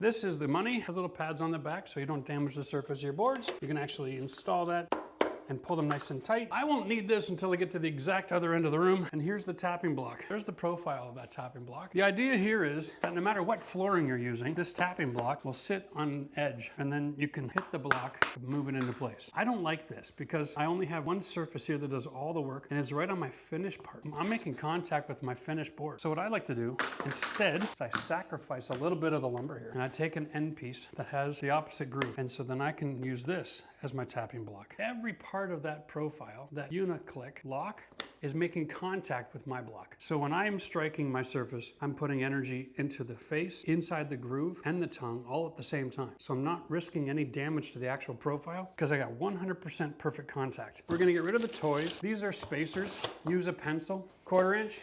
This is the money. It has little pads on the back so you don't damage the surface of your boards. You can actually install that and pull them nice and tight. I won't need this until I get to the exact other end of the room. And here's the tapping block. There's the profile of that tapping block. The idea here is that no matter what flooring you're using, this tapping block will sit on edge and then you can hit the block to move it into place. I don't like this because I only have one surface here that does all the work and it's right on my finished part. I'm making contact with my finished board. So what I like to do instead is I sacrifice a little bit of the lumber here and I take an end piece that has the opposite groove. And so then I can use this as my tapping block. Every part of that profile, that uniclick lock, is making contact with my block. So when I'm striking my surface, I'm putting energy into the face, inside the groove, and the tongue all at the same time. So I'm not risking any damage to the actual profile because I got 100% perfect contact. We're gonna get rid of the toys. These are spacers. Use a pencil, 1/4 inch,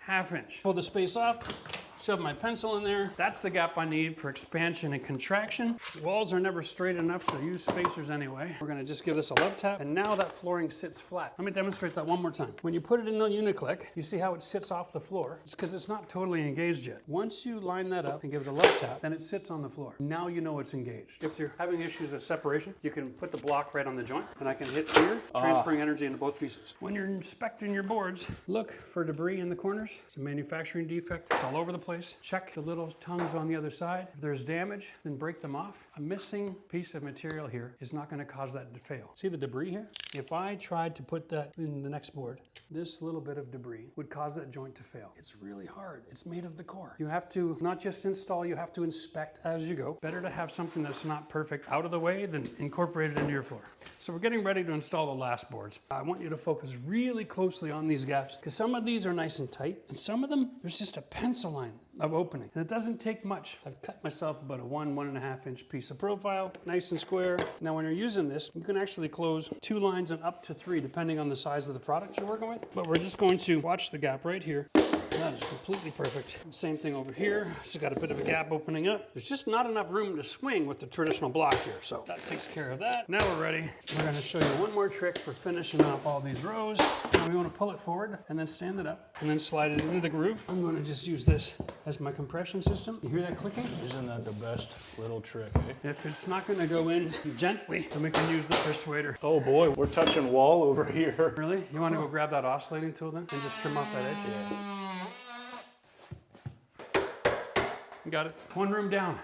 1/2 inch. Pull the space off. Shove my pencil in there. That's the gap I need for expansion and contraction. Walls are never straight enough to use spacers anyway. We're gonna just give this a love tap, and now that flooring sits flat. Let me demonstrate that one more time. When you put it in the uniclick, you see how it sits off the floor? It's because it's not totally engaged yet. Once you line that up and give it a love tap, then it sits on the floor. Now you know it's engaged. If you're having issues with separation, you can put the block right on the joint, and I can hit here, transferring energy into both pieces. When you're inspecting your boards, look for debris in the corners. It's a manufacturing defect. It's all over the place. Check the little tongues on the other side. If there's damage, then break them off. A missing piece of material here is not going to cause that to fail. See the debris here? If I tried to put that in the next board, this little bit of debris would cause that joint to fail. It's really hard. It's made of the core. You have to not just install, you have to inspect as you go. Better to have something that's not perfect out of the way than incorporate it into your floor. So we're getting ready to install the last boards. I want you to focus really closely on these gaps because some of these are nice and tight and some of them, there's just a pencil line of opening. And it doesn't take much. I've cut myself about a 1.5 inch piece of profile, nice and square. Now when you're using this, you can actually close 2 lines and up to 3 depending on the size of the product you're working with. But we're just going to watch the gap right here. That is completely perfect. Same thing over here. It's got a bit of a gap opening up. There's just not enough room to swing with the traditional block here. So that takes care of that. Now we're ready. We're going to show you one more trick for finishing off all these rows. Now we want to pull it forward and then stand it up and then slide it into the groove. I'm going to just use this as my compression system. You hear that clicking? Isn't that the best little trick, eh? If it's not going to go in gently, then we can use the persuader. Oh boy, we're touching wall over here. Really? You want to go grab that oscillating tool then and just trim off that edge? Yeah. You got it. One room down.